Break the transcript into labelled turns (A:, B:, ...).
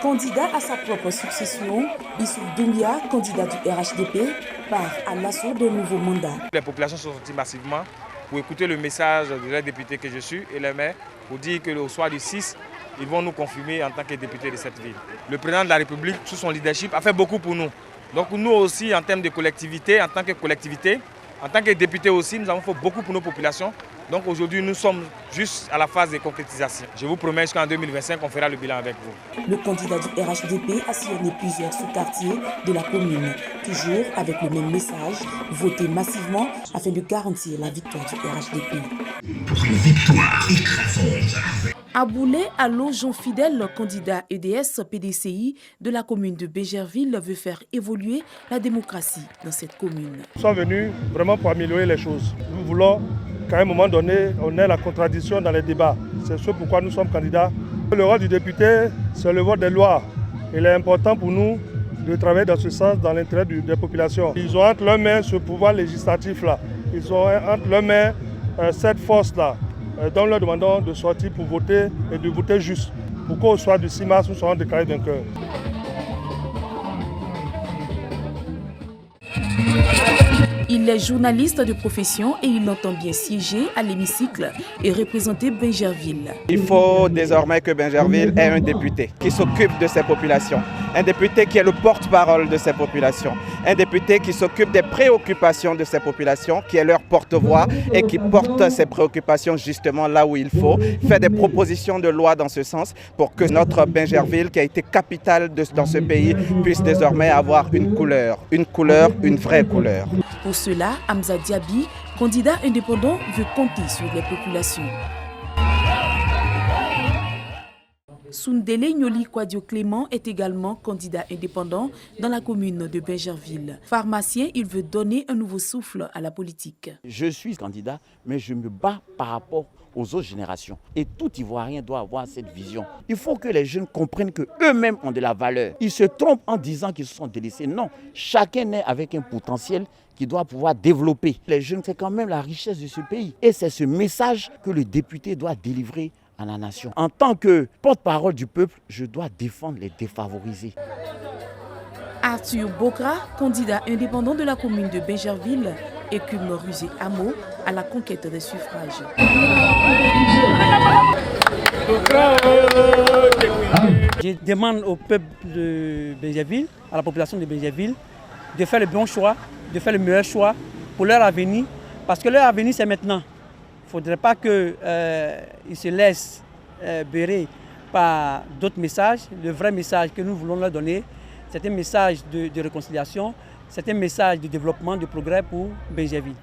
A: Candidat à sa propre succession, Issouf Doumbia, candidat du RHDP, part à l'assaut d'un nouveau mandat.
B: Les populations sont sorties massivement pour écouter le message de la députée que je suis et les maires pour dire que au soir du 6, ils vont nous confirmer en tant que députés de cette ville. Le président de la République, sous son leadership, a fait beaucoup pour nous. Donc nous aussi, en termes de collectivité, en tant que députés aussi, nous avons fait beaucoup pour nos populations. Donc aujourd'hui, nous sommes juste à la phase de concrétisation. Je vous promets qu'en 2025, on fera le bilan avec vous.
A: Le candidat du RHDP a sillonné plusieurs sous-quartiers de la commune, toujours avec le même message, voter massivement afin de garantir la victoire du RHDP.
C: Pour une victoire écrasante.
A: Aboulé Allo Jean Fidèle, candidat EDS-PDCI de la commune de Bégerville, veut faire évoluer la démocratie dans cette commune.
D: Nous sommes venus vraiment pour améliorer les choses. Nous voulons qu'à un moment donné, on ait la contradiction dans les débats. C'est ce pourquoi nous sommes candidats. Le rôle du député, c'est le vote des lois. Il est important pour nous de travailler dans ce sens, dans l'intérêt des populations. Ils ont entre leurs mains ce pouvoir législatif-là. Ils ont entre leurs mains cette force-là. Donc nous leur demandons de sortir pour voter et de voter juste. Pour qu'au soir du 6 mars, nous serons déclarés vainqueurs.
A: Il est journaliste de profession et il entend bien siéger à l'hémicycle et représenter Bégerville.
E: Il faut désormais que Bégerville ait un député qui s'occupe de ces populations, un député qui est le porte-parole de ces populations, un député qui s'occupe des préoccupations de ces populations, qui est leur porte-voix et qui porte ces préoccupations justement là où il faut, fait des propositions de loi dans ce sens pour que notre Bégerville, qui a été capitale dans ce pays, puisse désormais avoir une couleur, une vraie couleur.
A: Pour cela, Hamza Diaby, candidat indépendant, veut compter sur les populations. Soundele Nyoli Kwadio Clément est également candidat indépendant dans la commune de Bégerville. Pharmacien, il veut donner un nouveau souffle à la politique.
F: Je suis candidat, mais je me bats par rapport aux autres générations. Et tout Ivoirien doit avoir cette vision. Il faut que les jeunes comprennent qu'eux-mêmes ont de la valeur. Ils se trompent en disant qu'ils se sont délaissés. Non, chacun naît avec un potentiel qui doit pouvoir développer. Les jeunes, c'est quand même la richesse de ce pays. Et c'est ce message que le député doit délivrer à la nation. En tant que porte-parole du peuple, je dois défendre les défavorisés.
A: Arthur Bokra, candidat indépendant de la commune de Bégerville, écume rusé hameau à la conquête des suffrages.
G: Je demande au peuple de Bégerville, à la population de Bégerville, de faire le bon choix, de faire le meilleur choix pour leur avenir, parce que leur avenir c'est maintenant. Il ne faudrait pas qu'ils se laissent bérer par d'autres messages. Le vrai message que nous voulons leur donner, c'est un message de réconciliation, c'est un message de développement, de progrès pour Bégerville.